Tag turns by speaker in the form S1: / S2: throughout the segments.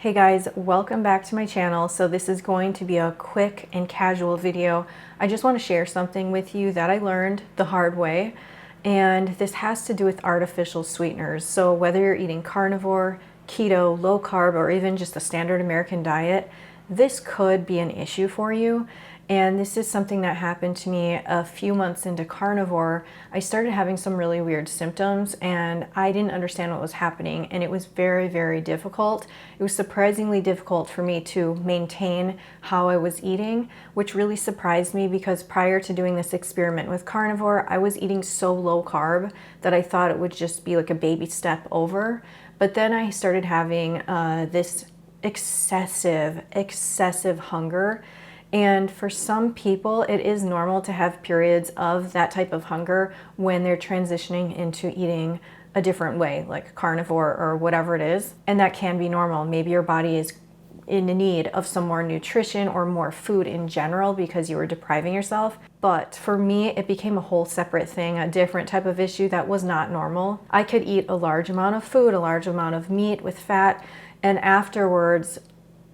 S1: Hey guys, welcome back to my channel. So this is going to be a quick and casual video. I just want to share something with you that I learned the hard way. And this has to do with artificial sweeteners. So whether you're eating carnivore, keto, low carb, or even just a standard American diet, this could be an issue for you. And this is something that happened to me a few months into carnivore. I started having some really weird symptoms and I didn't understand what was happening, and it was very, very difficult. It was surprisingly difficult for me to maintain how I was eating, which really surprised me because prior to doing this experiment with carnivore, I was eating so low carb that I thought it would just be like a baby step over. But then I started having this excessive hunger. And for some people, it is normal to have periods of that type of hunger when they're transitioning into eating a different way, like carnivore or whatever it is. And that can be normal. Maybe your body is in need of some more nutrition or more food in general because you were depriving yourself. But for me, it became a whole separate thing, a different type of issue that was not normal. I could eat a large amount of food, a large amount of meat with fat, and afterwards,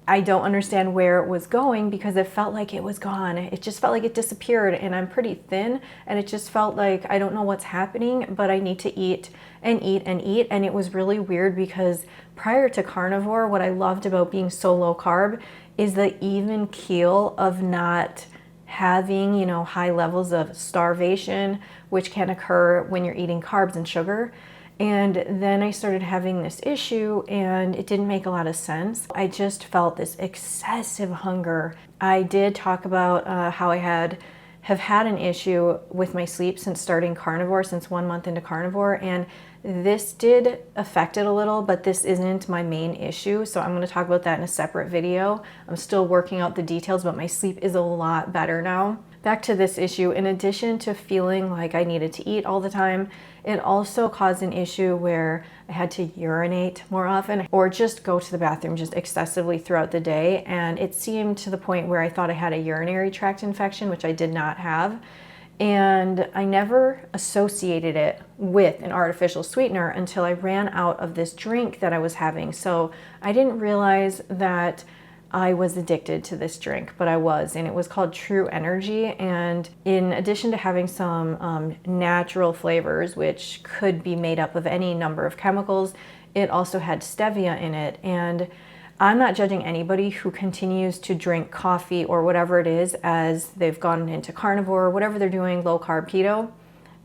S1: I don't understand where it was going because it felt like it was gone. It just felt like it disappeared, and I'm pretty thin, and it just felt like I don't know what's happening, but I need to eat and eat and eat. And it was really weird because prior to carnivore, what I loved about being so low carb is the even keel of not having, high levels of starvation, which can occur when you're eating carbs and sugar. And then I started having this issue and it didn't make a lot of sense. I just felt this excessive hunger. I did talk about how I have had an issue with my sleep since starting carnivore, since 1 month into carnivore. And this did affect it a little, but this isn't my main issue. So I'm going to talk about that in a separate video. I'm still working out the details, but my sleep is a lot better now. Back to this issue, in addition to feeling like I needed to eat all the time, it also caused an issue where I had to urinate more often or just go to the bathroom just excessively throughout the day. And it seemed to the point where I thought I had a urinary tract infection, which I did not have. And I never associated it with an artificial sweetener until I ran out of this drink that I was having. So I didn't realize that I was addicted to this drink, but I was, and it was called True Energy. And in addition to having some natural flavors, which could be made up of any number of chemicals, it also had stevia in it. And I'm not judging anybody who continues to drink coffee or whatever it is as they've gone into carnivore, whatever they're doing, low carb, keto,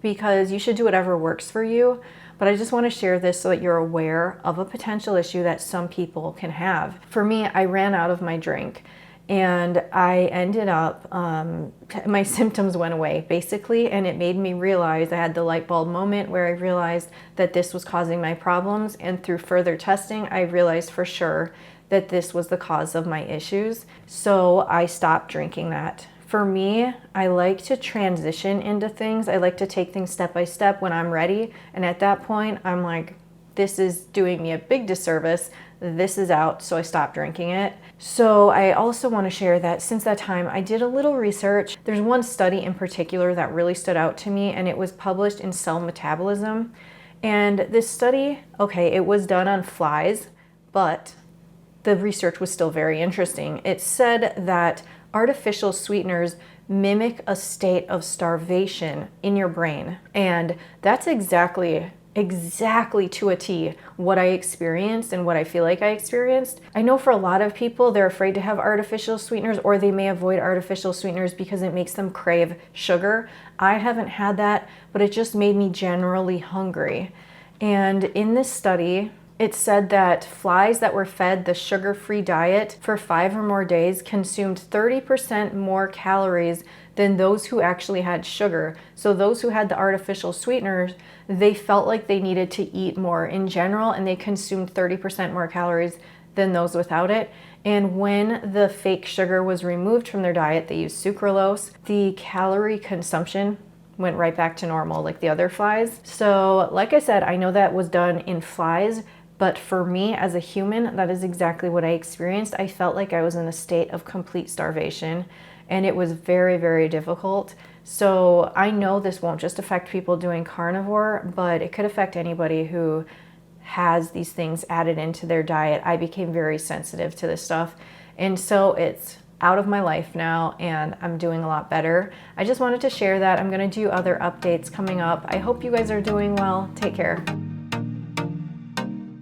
S1: because you should do whatever works for you. But I just want to share this so that you're aware of a potential issue that some people can have. For me, I ran out of my drink and I ended up, my symptoms went away basically, and it made me realize, I had the light bulb moment where I realized that this was causing my problems, and through further testing, I realized for sure that this was the cause of my issues. So I stopped drinking that. For me, I like to transition into things. I like to take things step by step when I'm ready. And at that point, I'm like, this is doing me a big disservice. This is out. So I stopped drinking it. So I also want to share that since that time, I did a little research. There's one study in particular that really stood out to me, and it was published in Cell Metabolism. And this study, okay, it was done on flies, but the research was still very interesting. It said that artificial sweeteners mimic a state of starvation in your brain. And that's exactly to a T what I experienced and what I feel like I experienced. I know for a lot of people, they're afraid to have artificial sweeteners, or they may avoid artificial sweeteners because it makes them crave sugar. I haven't had that, but it just made me generally hungry. And in this study, it said that flies that were fed the sugar-free diet for 5 or more days consumed 30% more calories than those who actually had sugar. So those who had the artificial sweeteners, they felt like they needed to eat more in general, and they consumed 30% more calories than those without it. And when the fake sugar was removed from their diet, they used sucralose, the calorie consumption went right back to normal like the other flies. So like I said, I know that was done in flies, but for me as a human, that is exactly what I experienced. I felt like I was in a state of complete starvation, and it was very, very difficult. So I know this won't just affect people doing carnivore, but it could affect anybody who has these things added into their diet, I became very sensitive to this stuff. And so it's out of my life now, and I'm doing a lot better. I just wanted to share that. I'm gonna do other updates coming up. I hope you guys are doing well. Take care.